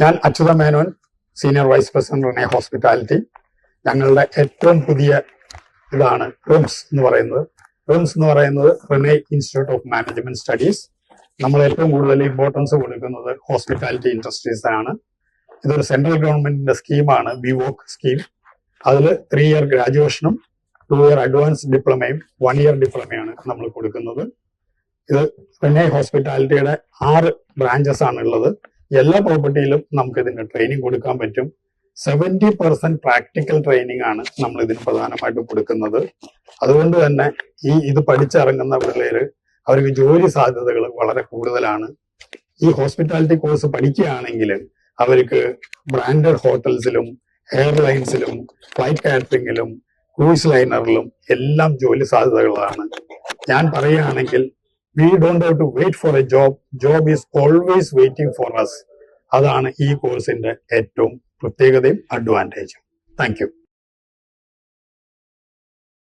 ഞാൻ Achyuta Menon, senior vice president റിനെ hospitality. ഞങ്ങളുടെ ഏറ്റവും പുതിയ ഇതാണ് റിംസ് എന്ന് പറയുന്നത്. റിംസ് എന്ന് പറയുന്നത് റിനെ ഇൻസ്റ്റിറ്റ്യൂട്ട് ഓഫ് മാനേജ്മെന്റ് സ്റ്റഡീസ്. നമ്മൾ ഏറ്റവും കൂടുതൽ ഇമ്പോർട്ടൻസ് കൊടുക്കുന്നത് ഹോസ്പിറ്റാലിറ്റി ഇൻഡസ്ട്രീസിനാണ്. ഇതൊരു സെൻട്രൽ ഗവൺമെന്റിന്റെ സ്കീമാണ്, ബിവോക് സ്കീം. അതിൽ 3 ഇയർ ഗ്രാജുവേഷനും 2 ഇയർ അഡ്വാൻസ് ഡിപ്ലോമയും 1 ഇയർ ഡിപ്ലോമയാണ് നമ്മൾ കൊടുക്കുന്നത്. ഇത് റിനെ ഹോസ്പിറ്റാലിറ്റിയുടെ 6 ബ്രാഞ്ചസ് ആണ് ഉള്ളത്. എല്ലാ പ്രോപ്പർട്ടിയിലും നമുക്ക് ഇതിന്റെ ട്രെയിനിങ് കൊടുക്കാൻ പറ്റും. 70% പ്രാക്ടിക്കൽ ട്രെയിനിങ് ആണ് നമ്മൾ ഇതിന് പ്രധാനമായിട്ടും കൊടുക്കുന്നത്. അതുകൊണ്ട് തന്നെ ഇത് പഠിച്ചിറങ്ങുന്ന പിള്ളേര് അവർക്ക് ജോലി സാധ്യതകൾ വളരെ കൂടുതലാണ്. ഈ ഹോസ്പിറ്റാലിറ്റി കോഴ്സ് പഠിക്കുകയാണെങ്കിൽ അവർക്ക് ബ്രാൻഡഡ് ഹോട്ടൽസിലും എയർലൈൻസിലും ഫ്ലൈറ്റ് കാറ്ററിംഗിലും ക്രൂസ് ലൈനറിലും എല്ലാം ജോലി സാധ്യതകളാണ്. ഞാൻ പറയുകയാണെങ്കിൽ we don't have to wait for a job is always waiting for us. അതാണ് ഈ കോഴ്സിന്റെ ഏറ്റവും പ്രത്യേകതയും അഡ്വാൻറ്റേജും. Thank you.